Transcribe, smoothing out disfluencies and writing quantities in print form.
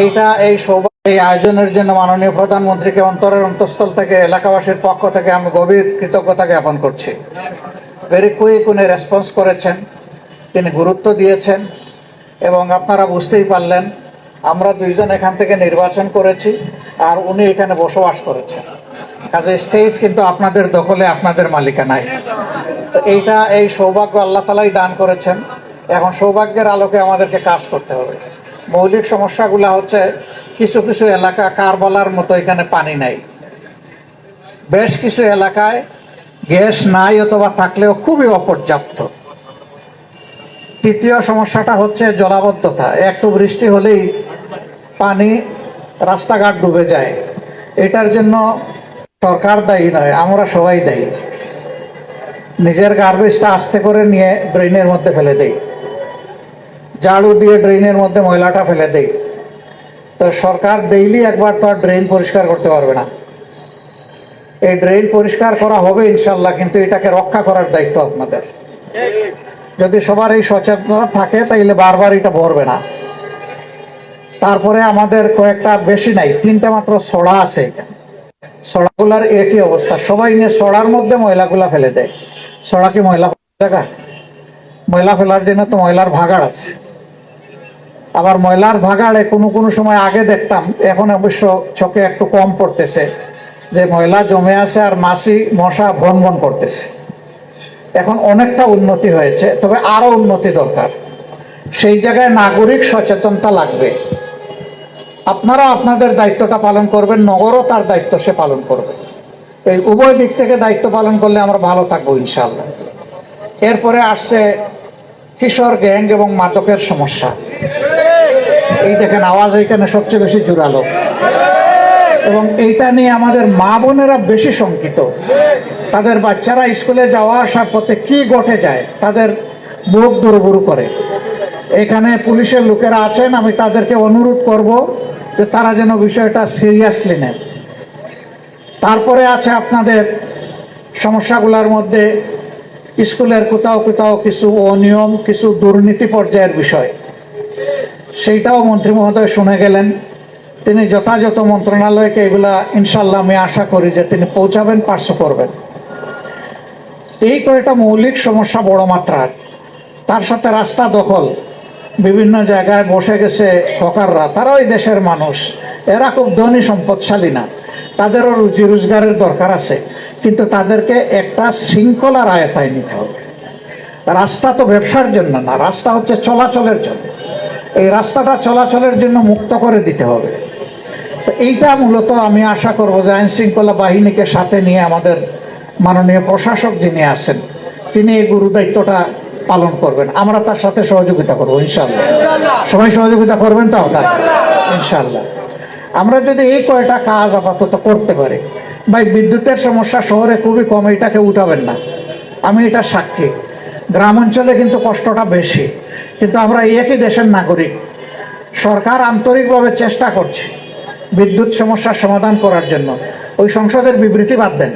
এই আয়োজনের জন্য মাননীয় প্রধানমন্ত্রীকে অন্তরের অন্তঃস্থল থেকে এলাকাবাসীর পক্ষ থেকে আমি গভীর কৃতজ্ঞতা জ্ঞাপন করছি। ভেরি কুইক উনি রেসপন্স করেছেন, তিনি গুরুত্ব দিয়েছেন এবং আপনারা বুঝতেই পারলেন আমরা দুইজন এখান থেকে নির্বাচন করেছি আর উনি এখানে বসবাস করেছেন। কাজে স্টেজ কিন্তু আপনাদের দখলে, আপনাদের মালিকানায়। তো এই সৌভাগ্য আল্লাহ তাআলাই দান করেছেন। এখন সৌভাগ্যের আলোকে আমাদেরকে কাজ করতে হবে। মৌলিক সমস্যাগুলো হচ্ছে কিছু কিছু এলাকা কার বলার মতো এখানে পানি নাই, বেশ কিছু এলাকায় গ্যাস নাই অথবা থাকলেও খুবই অপর্যাপ্ত। তৃতীয় সমস্যাটা হচ্ছে জলাবদ্ধতা। একটু বৃষ্টি হলেই পানি রাস্তাঘাট ডুবে যায়। এটার জন্য সরকার দায়ী নয়, আমরা সবাই দায়ী। নিজের গার্বেজটা আস্তে করে নিয়ে ড্রেনের মধ্যে ফেলে দেই, ঝাড়ু দিয়ে ড্রেনের মধ্যে ময়লাটা ফেলে দেই। তো সরকার ডেইলি একবার তো আর ড্রেন পরিষ্কার করতে পারবে না। এই ড্রেন পরিষ্কার করা হবে ইনশাল্লাহ, কিন্তু এটাকে রক্ষা করার দায়িত্ব আপনাদের। যদি সবার এই সচেতনতা থাকে তাইলে বারবার এটা ভরবে না। তারপরে আমাদের কয়েকটা, বেশি নাই, 3টা মাত্র সড়া আছে। সড়াগুলার একই অবস্থা, সবাই নিয়ে সড়ার মধ্যে ময়লাগুলা ফেলে দেয়। সড়া কি ময়লা জায়গা? ময়লা ফেলার জন্য তো ময়লার ভাগাড় আছে। আবার ময়লার ভাগাড়ে কোনো সময় আগে দেখতাম, এখন অবশ্য চোখে একটু কম পড়তেছে, যে ময়লা জমে আছে আর মাছি মশা ভন ভন করতেছে। এখন অনেকটা উন্নতি হয়েছে, তবে আরো উন্নতি দরকার। সেই জায়গায় নাগরিক সচেতনতা লাগবে। আপনারা আপনাদের দায়িত্বটা পালন করবেন, নগরও তার দায়িত্ব সে পালন করবে। এই উভয় দিক থেকে দায়িত্ব পালন করলে আমরা ভালো থাকবো ইনশাআল্লাহ। এরপরে আসছে কিশোর গ্যাং এবং মাদকের সমস্যা। এই দেখেন আওয়াজ এখানে সবচেয়ে বেশি জোরালো, এবং এইটা নিয়ে আমাদের মা বোনেরা বেশি শঙ্কিত। তাদের বাচ্চারা স্কুলে যাওয়া আসার পথে কি ঘটে যায়, তাদের বুক দুরুবুরু করে। এখানে পুলিশের লোকেরা আছেন, আমি তাদেরকে অনুরোধ করব যে তারা যেন বিষয়টা সিরিয়াসলি নেন। তারপরে আছে আপনাদের সমস্যাগুলোর মধ্যে স্কুলের কোথাও কোথাও কিছু অনিয়ম, কিছু দুর্নীতি পর্যায়ের বিষয়, সেইটাও মন্ত্রী মহোদয় শুনে গেলেন। তিনি যথাযথ মন্ত্রণালয়কে এগুলা ইনশাল্লাহ আমি আশা করি যে তিনি পৌঁছাবেন, পার্শ্ব করবেন। এই কয়েকটা মৌলিক সমস্যা বড় মাত্রার। তার সাথে রাস্তা দখল, বিভিন্ন জায়গায় বসে গেছে হকাররা, তারাও এই দেশের মানুষ, এরা খুব ধনী সম্পদশালী না, তাদেরও রুজি রোজগারের দরকার আছে, কিন্তু তাদেরকে একটা শৃঙ্খলার আয়তায় নিতে হবে। রাস্তা তো ব্যবসার জন্য না, রাস্তা হচ্ছে চলাচলের জন্য। এই রাস্তাটা চলাচলের জন্য মুক্ত করে দিতে হবে। তো এইটা মূলত আমি আশা করবো যে আইন শৃঙ্খলা বাহিনীকে সাথে নিয়ে আমাদের মাননীয় প্রশাসক যিনি আছেন তিনি এই গুরু দায়িত্বটা পালন করবেন। আমরা তার সাথে সহযোগিতা করবো ইনশাল্লাহ। সবাই সহযোগিতা করবেন তো আপনার ইনশাল্লাহ। আমরা যদি এই কয়টা কাজ আপাতত করতে পারি, ভাই বিদ্যুতের সমস্যা শহরে খুবই কম, এটাকে উঠাবেন না, আমি এটা সাক্ষী। গ্রাম অঞ্চলে কিন্তু কষ্টটা বেশি, কিন্তু আমরা একই দেশের নাগরিক। সরকার আন্তরিকভাবে চেষ্টা করছে বিদ্যুৎ সমস্যার সমাধান করার জন্য। ওই সংসদের বিবৃতি বাদ দেন।